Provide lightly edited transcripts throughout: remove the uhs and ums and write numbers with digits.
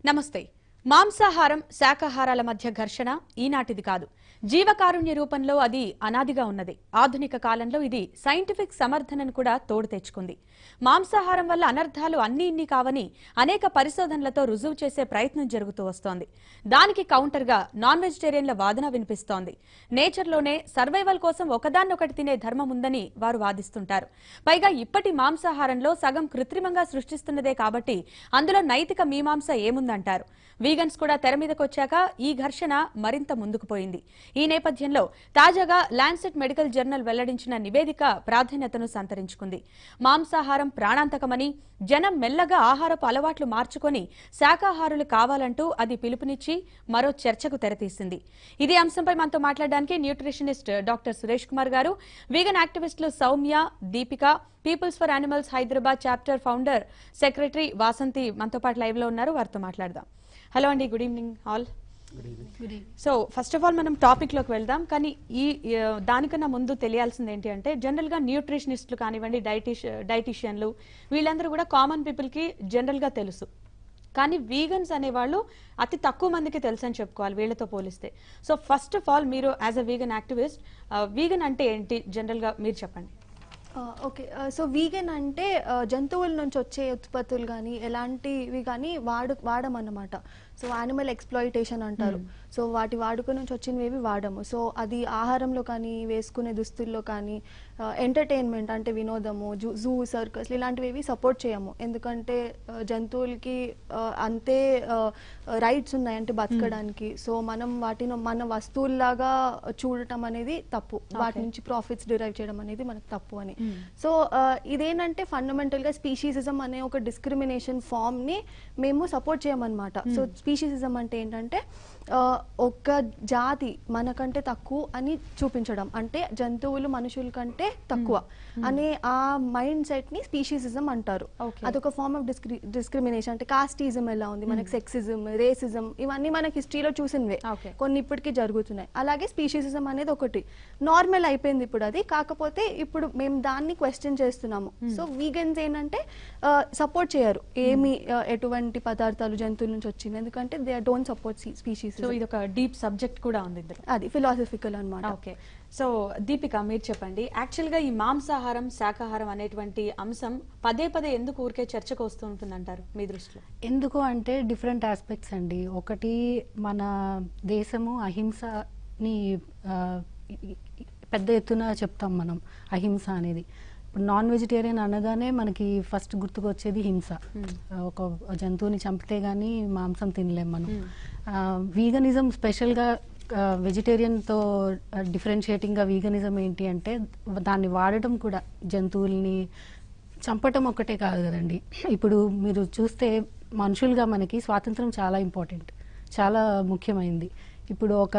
నమస్తే. మాంసాహారం శాకాహారాల మధ్య ఘర్షణ ఈనాటిది కాదు. జీవకారుణ్య రూపంలో అది అనాదిగా ఉన్నది. ఆధునిక కాలంలో ఇది సైంటిఫిక్ సమర్థనను కూడా తోడు తెచ్చుకుంది. మాంసాహారం వల్ల అనర్థాలు అన్నీ ఇన్ని కావని అనేక పరిశోధనలతో రుజువు చేసే ప్రయత్నం జరుగుతూ వస్తోంది. దానికి కౌంటర్గా నాన్ వెజిటేరియన్ల వాదన వినిపిస్తోంది. నేచర్లోనే సర్వైవల్ కోసం ఒకదాన్నొకటి తినే ధర్మం ఉందని వారు వాదిస్తుంటారు. పైగా ఇప్పటి మాంసాహారంలో సగం కృత్రిమంగా సృష్టిస్తున్నదే కాబట్టి అందులో నైతిక మీమాంస ఏముందంటారు. వీగన్స్ కూడా తెర మీదకొచ్చాక ఈ ఘర్షణ మరింత ముందుకు పోయింది. ఈ నేపథ్యంలో తాజాగా లాన్సెట్ మెడికల్ జర్నల్ వెల్లడించిన నివేదిక ప్రాధాన్యతను సంతరించుకుంది. మాంసాహారం ప్రాణాంతకమని, జనం మెల్లగా ఆహారపు అలవాట్లు మార్చుకొని శాకాహారులు కావాలంటూ అది పిలుపునిచ్చి మరో చర్చకు తెరతీసింది. ఇదే అంశంపై మనతో మాట్లాడడానికి న్యూట్రిషనిస్ట్ డాక్టర్ సురేష్ కుమార్ గారు, వీగన్ యాక్టివిస్టులు Soumya, Deepika, People's for Animals Hyderabad chapter founder secretary Vasanthi మనతో పాటు లైవ్ లో ఉన్నారు. వారితో మాట్లాడదాం. హలో అండి, good evening all. So first of all మనం టాపిక్ లోకి వెళ్దాం. కానీ ఈ దానికన్నా ముందు తెలియాల్సింది ఏంటి అంటే, జనరల్ గా న్యూట్రిషనిస్టులు కానివ్వండి, డైటీషియన్లు, వీళ్ళందరూ కూడా కామన్ పీపుల్ కి జనరల్ గా తెలుసు. కానీ వీగన్స్ అనేవాళ్ళు అతి తక్కువ మందికి తెలుసు అని చెప్పుకోవాలి వీళ్ళతో పోలిస్తే. సో ఫస్ట్ ఆఫ్ ఆల్ మీరు as a vegan activist, vegan అంటే ఏంటి జనరల్ గా మీరు చెప్పండి. ఓకే, సో వీగన్ అంటే జంతువుల నుంచి వచ్చే ఉత్పత్తులు కానీ ఎలాంటివి కానీ వాడమన్నమాట. సో యానిమల్ ఎక్స్ప్లాయిటేషన్ అంటారు. సో వాటి వాడుక నుంచి వచ్చినవి వాడము. సో అది ఆహారంలో కానీ, వేసుకునే దుస్తుల్లో కానీ, ఎంటర్టైన్మెంట్ అంటే వినోదము, జూ, సర్కస్ ఇలాంటివి సపోర్ట్ చేయము. ఎందుకంటే జంతువులకి అంతే రైట్స్ ఉన్నాయి అంటే బతకడానికి. సో మనం వాటిని మన వస్తువుల్లాగా చూడటం అనేది తప్పు. వాటి నుంచి ప్రాఫిట్స్ డిరైవ్ చేయడం అనేది మనకు తప్పు అని. సో ఇదేంటంటే ఫండమెంటల్ గా స్పీషీసిజం అనే ఒక డిస్క్రిమినేషన్ ఫామ్ ని మేము సపోర్ట్ చేయమన్నమాట. సో స్పీషీసిజం అంటే ఏంటంటే ఒక జాతి మనకంటే తక్కువ అని చూపించడం, అంటే జంతువులు మనుషుల కంటే తక్కువ అనే ఆ మైండ్ సెట్ ని స్పీషీసిజం అంటారు. అదొక ఫార్మ్ ఆఫ్ డిస్క్రిమినేషన్. అంటే కాస్టిజం ఎలా ఉంది, మనకి సెక్సిజం, రేసిజం ఇవన్నీ మనకి హిస్టరీలో చూసినవే, కొన్ని ఇప్పటికీ జరుగుతున్నాయి. అలాగే స్పీషీసిజం అనేది ఒకటి నార్మల్ అయిపోయింది ఇప్పుడు అది. కాకపోతే ఇప్పుడు మేము దాన్ని క్వశ్చన్ చేస్తున్నాము. సో వీగన్స్ ఏంటంటే సపోర్ట్ చేయరు ఏమి ఎటువంటి పదార్థాలు జంతువుల నుంచి వచ్చింది, ఎందుకంటే they don't support species. So ఇది ఒక డీప్ సబ్జెక్ట్ కూడా ఉంది, అది ఫిలాసఫికల్ అన్నమాట. ఓకే, సో దీపిక మీరు చెప్పండి. యాక్చువల్ గా ఈ మాంసాహారం శాకాహారం అనేటువంటి అంశం పదే పదే ఎందుకు ఊరికే చర్చకు వస్తూ ఉంటుందంటారు మీ దృష్టిలో? ఎందుకు అంటే డిఫరెంట్ ఆస్పెక్ట్స్ అండి. ఒకటి, మన దేశము అహింసని పెద్ద ఎత్తున చెప్తాం మనం, అహింస అనేది. ఇప్పుడు నాన్ వెజిటేరియన్ అనగానే మనకి ఫస్ట్ గుర్తుకొచ్చేది హింస. ఒక జంతువుని చంపితే గానీ మాంసం తినలేం మనం. వీగనిజం స్పెషల్గా వెజిటేరియన్తో డిఫరెన్షియేటింగ్గా వీగనిజం ఏంటి అంటే, దాన్ని వాడటం కూడా జంతువుల్ని చంపటం ఒక్కటే కాదు కదండి. ఇప్పుడు మీరు చూస్తే మనుషులుగా మనకి స్వాతంత్రం చాలా ఇంపార్టెంట్, చాలా ముఖ్యమైనది. ఇప్పుడు ఒక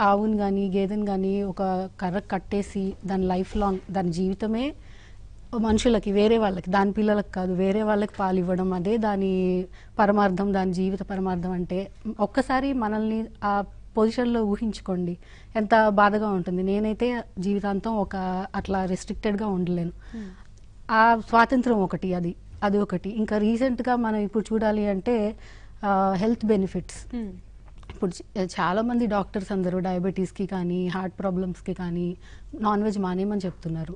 ఆవుని కానీ గేదెని కానీ ఒక కర్ర కట్టేసి దాని లైఫ్ లాంగ్, దాని జీవితమే మనుషులకి, వేరే వాళ్ళకి, దాని పిల్లలకు కాదు వేరే వాళ్ళకి పాలు ఇవ్వడం, అదే దాని పరమార్థం, దాని జీవిత పరమార్థం. అంటే ఒక్కసారి మనల్ని ఆ పొజిషన్లో ఊహించుకోండి, ఎంత బాధగా ఉంటుంది. నేనైతే జీవితాంతం అట్లా రెస్ట్రిక్టెడ్గా ఉండలేను. ఆ స్వాతంత్రం ఒకటి, అది ఒకటి. ఇంకా రీసెంట్గా మనం ఇప్పుడు చూడాలి అంటే హెల్త్ బెనిఫిట్స్. ఇప్పుడు చాలా మంది డాక్టర్స్ అందరూ డయాబెటీస్కి కానీ, హార్ట్ ప్రాబ్లమ్స్కి కానీ నాన్ వెజ్ మానేయమని చెప్తున్నారు.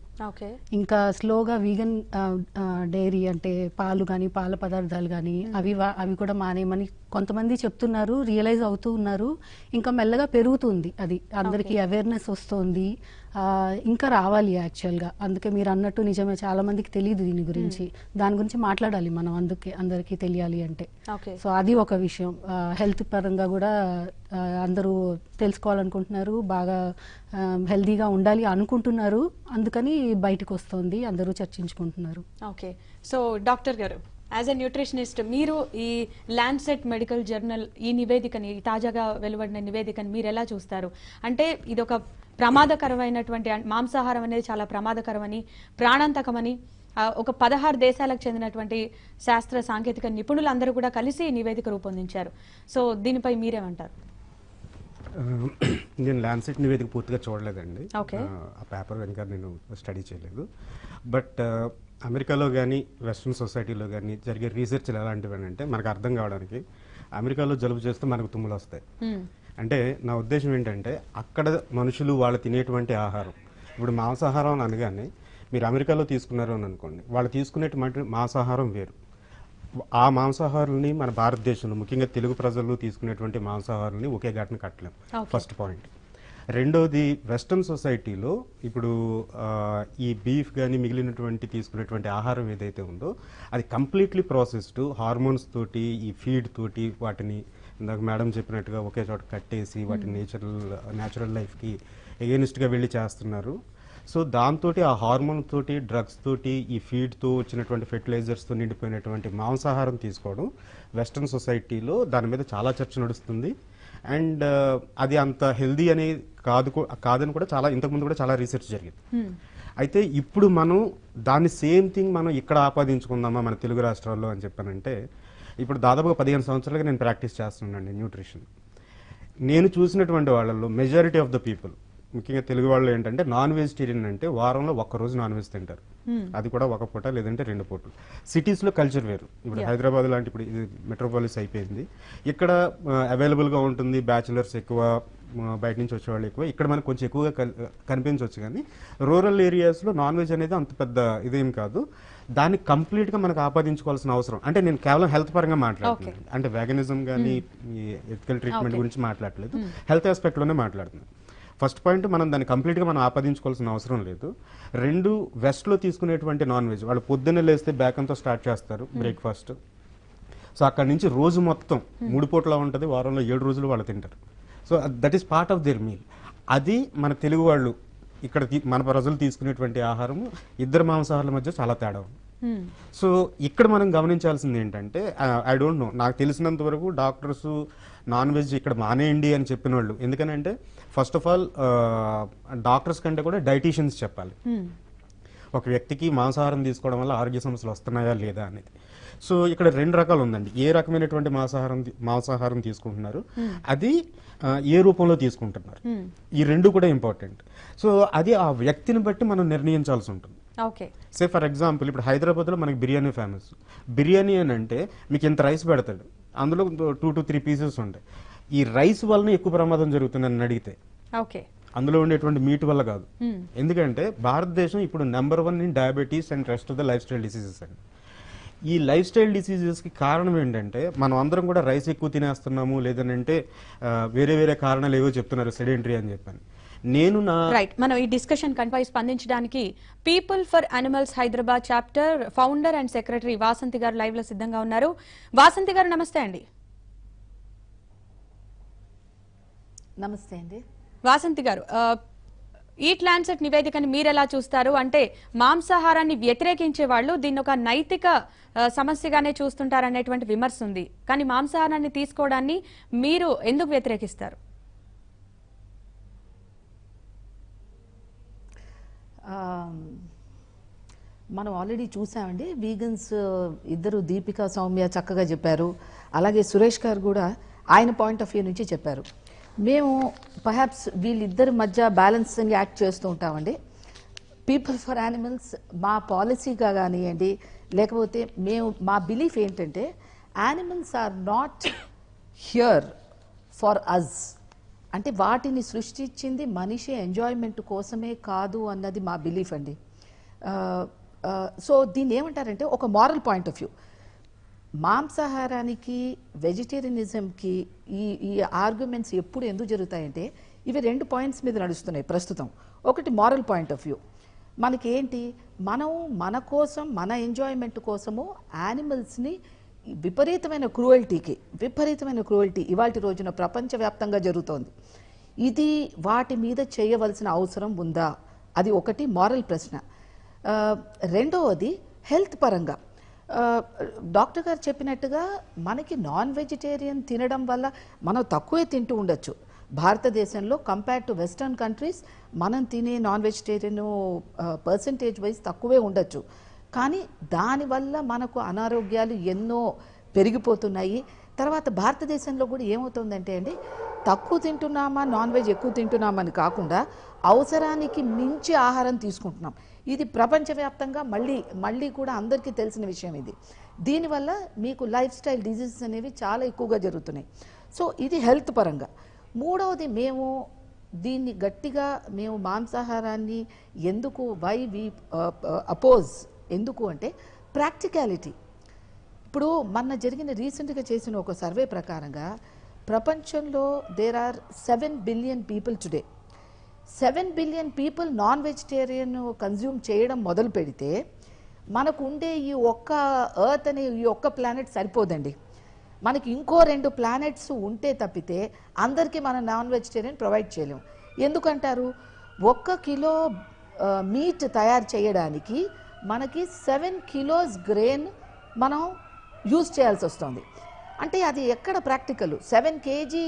ఇంకా స్లోగా వీగన్ డైరీ అంటే పాలు కానీ, పాల పదార్థాలు కానీ అవి కూడా మానేయమని కొంతమంది చెప్తున్నారు, రియలైజ్ అవుతూ ఉన్నారు. ఇంకా మెల్లగా పెరుగుతుంది, అది అందరికీ అవేర్నెస్ వస్తుంది. ఇంకా రావాలి యాక్చువల్గా. అందుకే మీరు అన్నట్టు నిజమే, చాలా మందికి తెలియదు దీని గురించి. దాని గురించి మాట్లాడాలి మనం, అందుకే అందరికీ తెలియాలి అంటే. సో అది ఒక విషయం. హెల్త్ పరంగా కూడా అందరూ తెలుసుకోవాలనుకుంటున్నారు, బాగా హెల్దీగా ఉండాలి అనుకుంటున్నారు. అందుకని బయటకు వస్తుంది, అందరూ చర్చించుకుంటున్నారు. ఓకే, సో డాక్టర్ గారు, యాజ్ ఎ న్యూట్రిషనిస్ట్, మీరు ఈ లాన్సెట్ మెడికల్ జర్నల్ ఈ నివేదికని, తాజాగా వెలువడిన నివేదికని మీరు ఎలా చూస్తారు? అంటే ఇది ఒక ప్రమాదకరమైనటువంటి, మాంసాహారం అనేది చాలా ప్రమాదకరమని, ప్రాణాంతకమని ఒక 16 దేశాలకు చెందినటువంటి శాస్త్ర సాంకేతిక నిపుణులందరూ కూడా కలిసి నివేదిక రూపొందించారు. సో దీనిపై మీరేమంటారు? నేను ల్యాన్సెట్ నివేదిక పూర్తిగా చూడలేదండి. ఆ పేపర్ కనుక నేను స్టడీ చేయలేదు. బట్ అమెరికాలో కానీ వెస్ట్రన్ సొసైటీలో కానీ జరిగే రీసెర్చ్లు ఎలాంటివి అంటే మనకు అర్థం కావడానికి అమెరికాలో జలుబు చేస్తే మనకు తుమ్ములు వస్తాయి. అంటే నా ఉద్దేశం ఏంటంటే అక్కడ మనుషులు వాళ్ళు తినేటువంటి ఆహారం, ఇప్పుడు మాంసాహారం అనగానే మీరు అమెరికాలో తీసుకున్నారు అని అనుకోండి, వాళ్ళు తీసుకునేటువంటి మాంసాహారం వేరు. ఆ మాంసాహారాలని మన భారతదేశంలో ముఖ్యంగా తెలుగు ప్రజలు తీసుకునేటువంటి మాంసాహారాలని ఒకే ఘటన కట్టలేం, ఫస్ట్ పాయింట్. రెండోది వెస్ట్రన్ సొసైటీలో ఇప్పుడు ఈ బీఫ్ కానీ మిగిలినటువంటి తీసుకునేటువంటి ఆహారం ఏదైతే ఉందో అది కంప్లీట్లీ ప్రాసెస్డ్, హార్మోన్స్ తోటి ఈ ఫీడ్ తోటి వాటిని ఇందాక మేడం చెప్పినట్టుగా ఒకే చోట కట్టేసి వాటిని న్యాచురల్ లైఫ్కి ఎగెనిస్ట్గా వెళ్ళి చేస్తున్నారు. సో దాంతో ఆ హార్మోన్ తోటి డ్రగ్స్ తోటి ఈ ఫీడ్తో వచ్చినటువంటి ఫెర్టిలైజర్స్తో నిండిపోయినటువంటి మాంసాహారం తీసుకోవడం వెస్ట్రన్ సొసైటీలో దాని మీద చాలా చర్చ నడుస్తుంది. అండ్ అది అంత హెల్దీ అని కాదని కూడా చాలా ఇంతకుముందు కూడా చాలా రీసెర్చ్ జరిగింది. అయితే ఇప్పుడు మనం దాన్ని సేమ్ థింగ్ మనం ఇక్కడ ఆపాదించుకుందామా మన తెలుగు రాష్ట్రాల్లో అని చెప్పానంటే, ఇప్పుడు దాదాపుగా 15 సంవత్సరాలుగా నేను ప్రాక్టీస్ చేస్తున్నానండి న్యూట్రిషన్. నేను చూసినటువంటి వాళ్ళల్లో మెజారిటీ ఆఫ్ ద పీపుల్, ముఖ్యంగా తెలుగు వాళ్ళు ఏంటంటే నాన్ వెజిటేరియన్ అంటే వారంలో ఒక్కరోజు నాన్ వెజ్ తింటారు, అది కూడా ఒక పూట లేదంటే 2 పూటలు. సిటీస్లో కల్చర్ వేరు. ఇప్పుడు హైదరాబాద్ లాంటి ఇప్పుడు ఇది మెట్రోపాలిస్ అయిపోయింది, ఇక్కడ అవైలబుల్గా ఉంటుంది, బ్యాచులర్స్ ఎక్కువ, బయట నుంచి వచ్చేవాళ్ళు ఎక్కువ, ఇక్కడ మనకు కొంచెం ఎక్కువగా కనిపించవచ్చు. కానీ రూరల్ ఏరియాస్లో నాన్ వెజ్ అనేది అంత పెద్ద ఇదేం కాదు. దాన్ని కంప్లీట్గా మనకు ఆపాదించుకోవాల్సిన అవసరం, అంటే నేను కేవలం హెల్త్ పరంగా మాట్లాడుతున్నాను, అంటే వ్యాగనిజం కానీ ఎథికల్ ట్రీట్మెంట్ గురించి మాట్లాడలేదు, హెల్త్ ఆస్పెక్ట్లోనే మాట్లాడుతున్నాను. ఫస్ట్ పాయింట్, మనం దాన్ని కంప్లీట్గా మనం ఆపాదించుకోవాల్సిన అవసరం లేదు. 2, వెస్ట్లో తీసుకునేటువంటి నాన్ వెజ్ వాళ్ళు పొద్దున్నే లేస్తే బ్యాకంతో స్టార్ట్ చేస్తారు బ్రేక్ఫాస్ట్. సో అక్కడి నుంచి రోజు మొత్తం 3 పూటలా ఉంటుంది, వారంలో 7 రోజులు వాళ్ళు తింటారు. So that is part of their meal. అది మన తెలుగు వాళ్ళు ఇక్కడ మన ప్రజలు తీసుకునేటువంటి ఆహారము ఇద్దరు మాంసాహారాల మధ్య చాలా తేడా ఉంది. సో ఇక్కడ మనం గమనించాల్సింది ఏంటంటే, ఐ డోంట్ నో, నాకు తెలిసినంత వరకు డాక్టర్స్ నాన్ వెజ్ ఇక్కడ మానేయండి అని చెప్పిన వాళ్ళు, ఎందుకనంటే ఫస్ట్ ఆఫ్ ఆల్ డాక్టర్స్ కంటే కూడా డైటీషియన్స్ చెప్పాలి ఒక వ్యక్తికి మాంసాహారం తీసుకోవడం వల్ల ఆరోగ్య సమస్యలు వస్తున్నాయా లేదా అనేది. సో ఇక్కడ 2 రకాలు ఉందండి, ఏ రకమైనటువంటి మాంసాహారం తీసుకుంటున్నారు, అది ఏ రూపంలో తీసుకుంటున్నారు, ఈ 2 కూడా ఇంపార్టెంట్. సో అది ఆ వ్యక్తిని బట్టి మనం నిర్ణయించాల్సి ఉంటుంది. సే ఫర్ ఎగ్జాంపుల్ ఇప్పుడు హైదరాబాద్లో మనకి బిర్యానీ ఫేమస్. బిర్యానీ అని అంటే మీకు ఇంత రైస్ పెడతాడు, అందులో 2 to 3 పీసెస్ ఉంటాయి. ఈ రైస్ వలన ఎక్కువ ప్రమాదం జరుగుతుంది అని అడిగితే అందులో ఉండేటువంటి మీట్ వల్ల కాదు. ఎందుకంటే భారతదేశం ఇప్పుడు number 1 in diabetes and rest of the life style diseases అండి. ఈ లైఫ్ స్టైల్ డిసీజెస్కి కారణం ఏంటంటే మనం అందరం కూడా రైస్ ఎక్కువ తినేస్తున్నాము, లేదంటే వేరే వేరే కారణాలు ఏవో చెప్తున్నారు, సెడెంటరీ అని చెప్పాను. నేను మనం ఈ డిస్కషన్ కన్పై స్పందించడానికి people for animals Hyderabad chapter founder and secretary Vasanthi గారు లైవ్ లో సిద్ధంగా ఉన్నారు. వాసంతి గారు నమస్తే అండి. నమస్తే అండి. వాసంతి గారు, ఈట్ ల్యాన్సెట్ నివేదికని మీరు ఎలా చూస్తారు? అంటే మాంసాహారాన్ని వ్యతిరేకించే వాళ్ళు దీన్ని ఒక నైతిక సమస్యగానే చూస్తుంటారనేటువంటి విమర్శ ఉంది. కానీ మాంసాహారాన్ని తీసుకోవడాన్ని మీరు ఎందుకు వ్యతిరేకిస్తారు? మనం ఆల్రెడీ చూసామండి, వీగన్స్ ఇద్దరు దీపిక సౌమ్య చక్కగా చెప్పారు, అలాగే సురేష్ గారు కూడా ఆయన పాయింట్ ఆఫ్ వ్యూ నుంచి చెప్పారు. మేము పర్హాప్స్ వీళ్ళిద్దరి మధ్య బ్యాలెన్సింగ్ యాక్ట్ చేస్తూ ఉంటామండి. పీపుల్ ఫర్ యానిమల్స్ మా పాలసీగా కానివ్వండి, లేకపోతే మా బిలీఫ్ ఏంటంటే animals are not here for us, అంటే వాటిని సృష్టించింది మనిషి ఎంజాయ్మెంట్ కోసమే కాదు అన్నది మా బిలీఫ్ అండి. సో దీన్ని ఏమంటారంటే ఒక మారల్ పాయింట్ ఆఫ్ వ్యూ, మాంసాహారానికి వెజిటేరియనిజంకి ఈ ఆర్గ్యుమెంట్స్ ఎప్పుడు ఎందుకు జరుగుతాయంటే ఇవి 2 పాయింట్స్ మీద నడుస్తున్నాయి ప్రస్తుతం. ఒకటి మారల్ పాయింట్ ఆఫ్ వ్యూ, మనకేంటి మనం మన కోసం మన ఎంజాయ్మెంట్ కోసము యానిమల్స్ని విపరీతమైన క్రూయల్టీ ఇవాల్టి రోజున ప్రపంచవ్యాప్తంగా జరుగుతోంది. ఇది వాటి మీద చేయవలసిన అవసరం ఉందా? అది ఒకటి మారల్ ప్రశ్న. రెండవది హెల్త్ పరంగా, డాక్టర్ గారు చెప్పినట్టుగా మనకి నాన్ వెజిటేరియన్ తినడం వల్ల మనం తక్కువే తింటూ ఉండొచ్చు. భారతదేశంలో కంపేర్ టు వెస్టర్న్ కంట్రీస్ మనం తినే నాన్ వెజిటేరియన్ పర్సంటేజ్ వైజ్ తక్కువే ఉండొచ్చు. కానీ దానివల్ల మనకు అనారోగ్యాలు ఎన్నో పెరిగిపోతున్నాయి. తర్వాత భారతదేశంలో కూడా ఏమవుతుందంటే అండి, తక్కువ తింటున్నామా నాన్ వెజ్ ఎక్కువ తింటున్నామని కాకుండా అవసరానికి మించి ఆహారం తీసుకుంటున్నాం. ఇది ప్రపంచవ్యాప్తంగా మళ్ళీ కూడా అందరికీ తెలిసిన విషయం. ఇది దీనివల్ల మీకు లైఫ్ స్టైల్ డిజీజెస్ అనేవి చాలా ఎక్కువగా జరుగుతున్నాయి. సో ఇది హెల్త్ పరంగా. మూడవది, మేము దీన్ని గట్టిగా మేము మాంసాహారాన్ని ఎందుకు వి అపోజ్ ఎందుకు అంటే ప్రాక్టికాలిటీ. ఇప్పుడు మొన్న జరిగిన రీసెంట్గా చేసిన ఒక సర్వే ప్రకారంగా ప్రపంచంలో there are 7 billion people today. 7 billion people non vegetarian consume చేయడం మొదలు పెడితే మనకు ఉండే ఈ ఒక్క ఎర్త్ అనే ఈ ఒక్క ప్లానెట్ సరిపోదండి. మనకి ఇంకో 2 ప్లానెట్స్ ఉంటే తప్పితే అందరికీ మనం నాన్ వెజిటేరియన్ ప్రొవైడ్ చేయలేము. ఎందుకంటారు? 1 కిలో మీట్ తయారు చేయడానికి మనకి 7 కిలోస్ గ్రెయిన్ మనం యూజ్ చేయాల్సి వస్తుంది. అంటే అది ఎక్కడ ప్రాక్టికల్? 7 కేజీ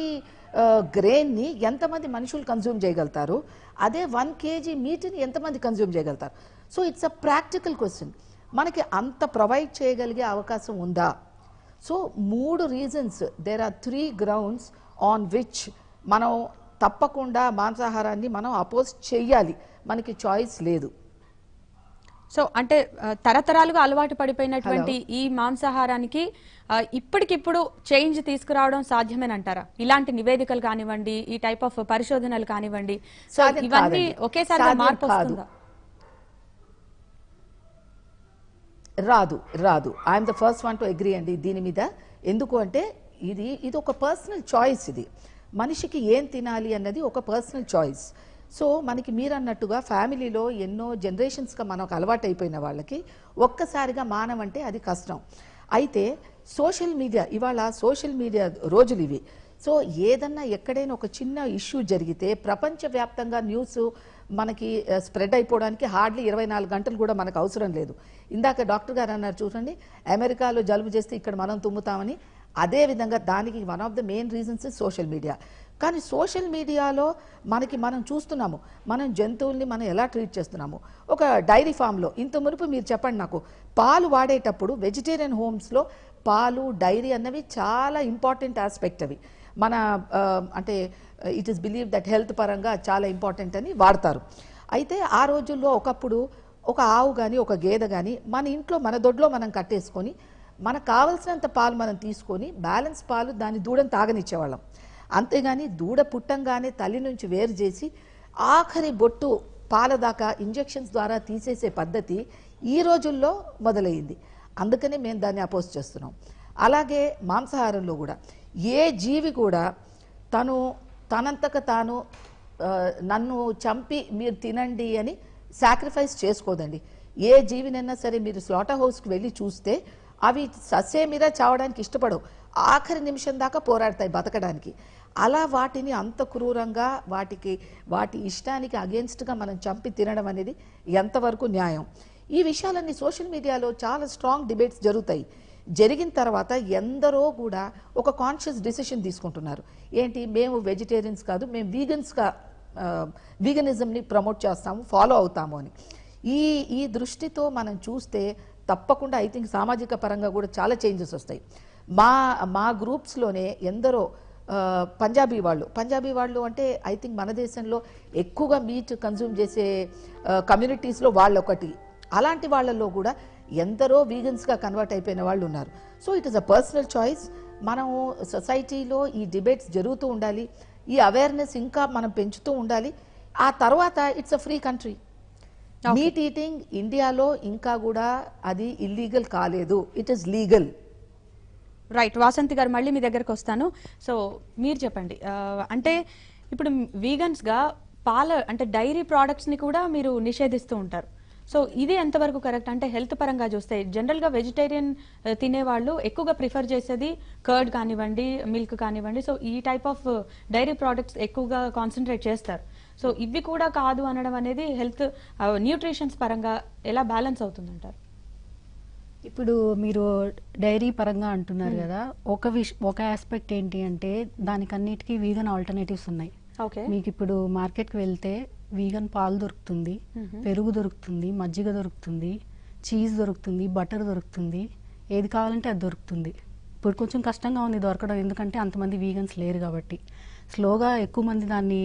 గ్రెయిన్ని ఎంతమంది మనుషులు కన్జ్యూమ్ చేయగలుగుతారు? అదే 1 కేజీ మీట్ని ఎంతమంది కన్జ్యూమ్ చేయగలుగుతారు? So it's a practical question. మనకి అంత ప్రొవైడ్ చేయగలిగే అవకాశం ఉందా? So 3 reasons, there are 3 grounds on which మనం తప్పకుండా మాంసాహారాన్ని మనం అపోజ్ చెయ్యాలి. మనకి చాయిస్ లేదు. సో అంటే తరతరాలుగా అలవాటు పడిపోయినటువంటి ఈ మాంసాహారానికి ఇప్పటికిప్పుడు చేంజ్ తీసుకురావడం సాధ్యమేనంటారా? ఇలాంటి నివేదికలు కానివ్వండి, ఈ టైప్ ఆఫ్ పరిశోధనలు కానివ్వండి, సో ఇవన్నీ ఒకేసారి మార్పు వస్తుందా? రాదు. I'm the first one to agree అండి దీని మీద. ఎందుకు అంటే ఇది ఒక పర్సనల్ చాయిస్. ఇది మనిషికి ఏం తినాలి అన్నది ఒక పర్సనల్ చాయిస్. సో మనకి మీరు అన్నట్టుగా ఫ్యామిలీలో ఎన్నో జనరేషన్స్గా మనకు అలవాటు అయిపోయిన వాళ్ళకి ఒక్కసారిగా మానవంటే అది కష్టం. అయితే సోషల్ మీడియా, ఇవాళ సోషల్ మీడియా రోజులు ఇవి. సో ఏదన్నా ఎక్కడైనా ఒక చిన్న ఇష్యూ జరిగితే ప్రపంచవ్యాప్తంగా న్యూస్ మనకి స్ప్రెడ్ అయిపోవడానికి హార్డ్లీ 24 గంటలు కూడా మనకు అవసరం లేదు. ఇందాక డాక్టర్ గారు అన్నారు చూడండి, అమెరికాలో జలుబు చేస్తే ఇక్కడ మనం తుమ్ముతామని. అదేవిధంగా దానికి one of the main reasons social media. కానీ సోషల్ మీడియాలో మనం చూస్తున్నాము, మనం జంతువుల్ని మనం ఎలా ట్రీట్ చేస్తున్నాము. ఒక డైరీ ఫామ్లో ఇంత మునుపు మీరు చెప్పండి నాకు, పాలు వాడేటప్పుడు వెజిటేరియన్ హోమ్స్లో పాలు, డైరీ అన్నవి చాలా ఇంపార్టెంట్ ఆస్పెక్ట్. అవి మన అంటే it is believe that health పరంగా చాలా ఇంపార్టెంట్ అని వాడతారు. అయితే ఆ రోజుల్లో ఒకప్పుడు ఒక ఆవు కానీ ఒక గేదె కానీ మన ఇంట్లో మన దొడ్లో మనం కట్టేసుకొని మనకు కావలసినంత పాలు మనం తీసుకొని బ్యాలెన్స్ పాలు దాని దూడని తాగనిచ్చేవాళ్ళం. అంతేగాని దూడ పుట్టంగానే తల్లి నుంచి వేరు చేసి ఆఖరి బొట్టు పాల దాకా ఇంజెక్షన్స్ ద్వారా తీసేసే పద్ధతి ఈ రోజుల్లో మొదలైంది. అందుకనే మేము దాన్ని అపోజ్ చేస్తున్నాం. అలాగే మాంసాహారంలో కూడా ఏ జీవి కూడా తనంతక తాను నన్ను చంపి మీరు తినండి అని సాక్రిఫైస్ చేసుకోదండి. ఏ జీవినైనా సరే మీరు స్లాటర్ హౌస్కి వెళ్ళి చూస్తే అవి ససేమిరా చావడానికి ఇష్టపడవు, ఆఖరి నిమిషం దాకా పోరాడతాయి బతకడానికి. అలా వాటిని అంత క్రూరంగా వాటి ఇష్టానికి అగేన్స్ట్గా మనం చంపి తినడం అనేది ఎంతవరకు న్యాయం? ఈ విషయాలన్నీ సోషల్ మీడియాలో చాలా స్ట్రాంగ్ డిబేట్స్ జరుగుతాయి. జరిగిన తర్వాత ఎందరో కూడా ఒక కాన్షియస్ డిసిషన్ తీసుకుంటున్నారు. ఏంటి, మేము వెజిటేరియన్స్ కాదు, మేము వీగనిజంని ప్రమోట్ చేస్తాము, ఫాలో అవుతాము అని. ఈ దృష్టితో మనం చూస్తే తప్పకుండా ఐ థింక్ సామాజిక పరంగా కూడా చాలా చేంజెస్ వస్తాయి. మా గ్రూప్స్లోనే ఎందరో పంజాబీ వాళ్ళు అంటే ఐ థింక్ మన దేశంలో ఎక్కువగా మీట్ కన్జ్యూమ్ చేసే కమ్యూనిటీస్లో వాళ్ళు ఒకటి. అలాంటి వాళ్ళల్లో కూడా ఎందరో వీగన్స్గా కన్వర్ట్ అయిపోయిన వాళ్ళు ఉన్నారు. So it is a personal choice. మనం సొసైటీలో ఈ డిబేట్స్ జరుగుతూ ఉండాలి, ఈ అవేర్నెస్ ఇంకా మనం పెంచుతూ ఉండాలి. ఆ తర్వాత it's a free country. Meet eating ఇండియాలో ఇంకా కూడా అది ఇల్లీగల్ కాలేదు, it is legal. Right, Vasanthi గారు మళ్ళీ మీ దగ్గరకు వస్తాను. సో మీరు చెప్పండి, అంటే ఇప్పుడు వీగన్స్గా అంటే డైరీ ప్రోడక్ట్స్ని కూడా మీరు నిషేధిస్తూ ఉంటారు. సో ఇది ఎంతవరకు కరెక్ట్? అంటే హెల్త్ పరంగా చూస్తే జనరల్గా వెజిటేరియన్ తినేవాళ్ళు ఎక్కువగా ప్రిఫర్ చేసేది కర్డ్ కానివ్వండి, మిల్క్ కానివ్వండి. సో ఈ టైప్ ఆఫ్ డైరీ ప్రోడక్ట్స్ ఎక్కువగా కాన్సన్ట్రేట్ చేస్తారు. సో ఇవి కూడా కాదు అనడం అనేది హెల్త్ న్యూట్రిషన్స్ పరంగా ఎలా బ్యాలెన్స్ అవుతుందంటారు? ఇప్పుడు మీరు డైరీ పరంగా అంటున్నారు కదా, ఒక ఆస్పెక్ట్ ఏంటి అంటే దానికన్నిటికీ వీగన్ ఆల్టర్నేటివ్స్ ఉన్నాయి. మీకు ఇప్పుడు మార్కెట్కి వెళ్తే వీగన్ పాలు దొరుకుతుంది, పెరుగు దొరుకుతుంది, మజ్జిగ దొరుకుతుంది, చీజ్ దొరుకుతుంది, బటర్ దొరుకుతుంది, ఏది కావాలంటే అది దొరుకుతుంది. ఇప్పుడు కొంచెం కష్టంగా ఉంది దొరకడం, ఎందుకంటే అంతమంది వీగన్స్ లేరు కాబట్టి. స్లోగా ఎక్కువ మంది దాన్ని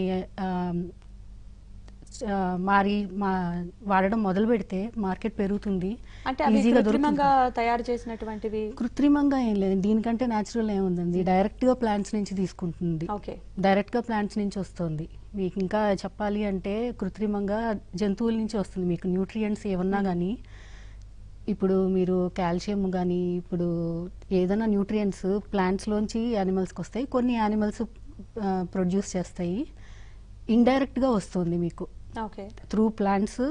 వాడడం మొదలు పెడితే మార్కెట్ పెరుగుతుంది. అంటే అవి ఈజీగా కృత్రిమంగా తయారు చేసినటువంటివి? కృత్రిమంగా ఏం లేదు, దీనికంటే న్యాచురల్ ఏముందండి, డైరెక్ట్ గా ప్లాంట్స్ నుంచి తీసుకుంటుంది, ఓకే. డైరెక్ట్ గా ప్లాంట్స్ నుంచి వస్తుంది. మీకు ఇంకా చెప్పాలి అంటే కృత్రిమంగా జంతువుల నుంచి వస్తుంది. మీకు న్యూట్రియంట్స్ ఏమన్నా కానీ, ఇప్పుడు మీరు కాల్షియం కానీ, ఇప్పుడు ఏదైనా న్యూట్రియంట్స్ ప్లాంట్స్లోంచి యానిమల్స్కి వస్తాయి, కొన్ని యానిమల్స్ ప్రొడ్యూస్ చేస్తాయి, ఇండైరెక్ట్గా వస్తుంది మీకు ఓకే. త్రూ ప్లాంట్స్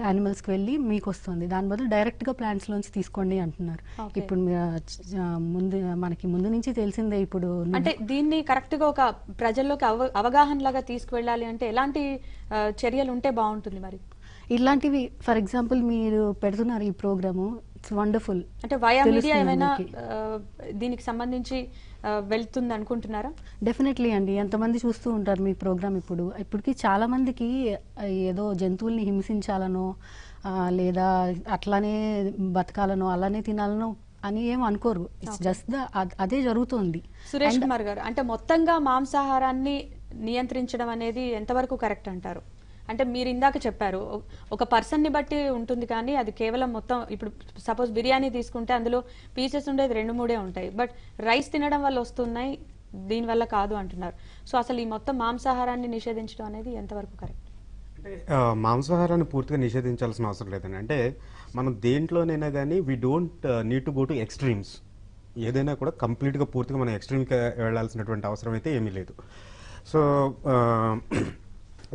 యానిమల్స్కి వెళ్ళి మీకు వస్తుంది. దాని బదులు డైరెక్ట్గా ప్లాంట్స్లోంచి తీసుకోండి అంటున్నారు. Okay. ఇప్పుడు మనకి ముందు నుంచి తెలిసిందే. ఇప్పుడు అంటే దీన్ని కరెక్ట్ గా ఒక ప్రజల్లోకి అవగాహన లాగా తీసుకువెళ్ళాలి అంటే ఎలాంటి చర్యలు ఉంటే బాగుంటుంది మరి? ఇలాంటివి ఫర్ ఎగ్జాంపుల్ మీరు పెడుతున్నారు ఈ ప్రోగ్రాము, ఇట్స్ వండర్ఫుల్. అంటే వయా మీడియా ఏమైనా దీనికి సంబంధించి వెళ్తుంది అనుకుంటున్నారా? డెఫినెట్లీ అండి, ఎంతమంది చూస్తూ ఉంటారు మీ ప్రోగ్రామ్. ఇప్పటికి చాలా మందికి ఏదో జంతువుల్ని హింసించాలనో లేదా అట్లానే బతకాలనో అలానే తినాలనో అని ఏం అనుకోరు. ఇట్స్ జస్ట్ అదే జరుగుతుంది. సురేష్ కుమార్ గారు, అంటే మొత్తంగా మాంసాహారాన్ని నియంత్రించడం అనేది ఎంతవరకు కరెక్ట్ అంటారు? అంటే మీరు ఇందాక చెప్పారు ఒక పర్సన్ ని బట్టి ఉంటుంది, కానీ అది కేవలం మొత్తం ఇప్పుడు సపోజ్ బిర్యానీ తీసుకుంటే అందులో పీసెస్ ఉండేది 2-3 ఉంటాయి, బట్ రైస్ తినడం వల్ల వస్తున్నాయి, దీని వల్ల కాదు అంటున్నారు. సో అసలు ఈ మొత్తం మాంసాహారాన్ని నిషేధించడం అనేది ఎంతవరకు కరెక్ట్? అంటే మాంసాహారాన్ని పూర్తిగా నిషేధించాల్సిన అవసరం లేదండి. అంటే మనం దేంట్లోనైనా కానీ we don't need to go to extremes. ఏదైనా కూడా కంప్లీట్గా పూర్తిగా మనం ఎక్స్ట్రీమ్కి వెళ్ళాల్సినటువంటి అవసరం అయితే ఏమీ లేదు. సో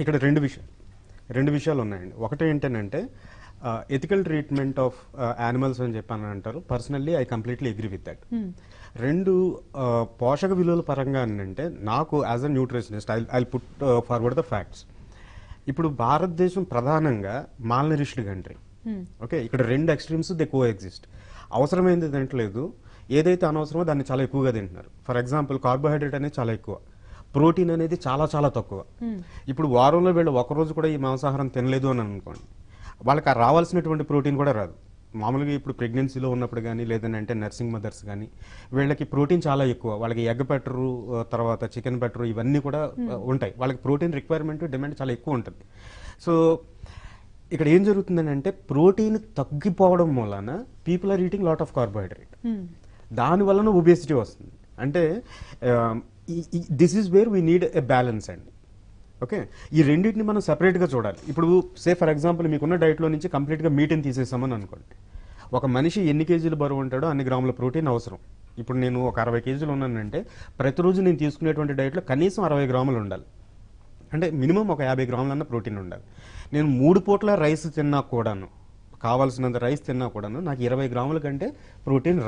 ఇక్కడ రెండు విషయాలు ఉన్నాయండి. ఒకటి ఏంటంటే ఎథికల్ ట్రీట్మెంట్ ఆఫ్ యానిమల్స్ అని చెప్పని అంటారు. Personally I completely agree with that. రెండు పోషక విలువల పరంగా అంటే నాకు as a nutritionist I put forward the facts. ఇప్పుడు భారతదేశం ప్రధానంగా మాల్నరిష్డ్ కంట్రీ. ఓకే, ఇక్కడ రెండు ఎక్స్ట్రీమ్స్ దే కో ఎగ్జిస్ట్. అవసరమైంది తినట్లేదు, ఏదైతే అనవసరమో దాన్ని చాలా ఎక్కువగా తింటున్నారు. ఫర్ ఎగ్జాంపుల్ కార్బోహైడ్రేట్ అనేది చాలా ఎక్కువ, ప్రోటీన్ అనేది చాలా చాలా తక్కువ. ఇప్పుడు వారంలో వీళ్ళు ఒకరోజు కూడా ఈ మాంసాహారం తినలేదు అని అనుకోండి, వాళ్ళకి రావాల్సినటువంటి ప్రోటీన్ కూడా రాదు. మామూలుగా ఇప్పుడు ప్రెగ్నెన్సీలో ఉన్నప్పుడు కానీ లేదంటే నర్సింగ్ మదర్స్ కానీ వీళ్ళకి ప్రోటీన్ చాలా ఎక్కువ. వాళ్ళకి ఎగ్ పెట్టరు, తర్వాత చికెన్ పెట్టరు, ఇవన్నీ కూడా ఉంటాయి. వాళ్ళకి ప్రోటీన్ రిక్వైర్మెంట్ డిమాండ్ చాలా ఎక్కువ ఉంటుంది. సో ఇక్కడ ఏం జరుగుతుందని అంటే ప్రోటీన్ తగ్గిపోవడం వలన people are eating lot of carbohydrate. దాని వలన ఒబేసిటీ వస్తుంది. అంటే this is where we need a balance అండి. ఓకే, ఈ రెండింటిని మనం సెపరేట్గా చూడాలి. ఇప్పుడు సే ఫర్ ఎగ్జాంపుల్ మీకున్న డైట్లో నుంచి కంప్లీట్గా మీట్ని తీసేసామని అనుకోండి, ఒక మనిషి ఎన్ని కేజీలు బరువు ఉంటాడో అన్ని గ్రాముల ప్రోటీన్ అవసరం. ఇప్పుడు నేను ఒక 60 కేజీలు ఉన్నానంటే ప్రతిరోజు నేను తీసుకునేటువంటి డైట్లో కనీసం 60 గ్రాములు ఉండాలి. అంటే మినిమం ఒక 50 గ్రాములన్న ప్రోటీన్ ఉండాలి. నేను 3 పూట్ల రైస్ తిన్నా కూడాను, కావాల్సినంత రైస్ తిన్నా కూడాను నాకు 20 గ్రాముల కంటే ప్రోటీన్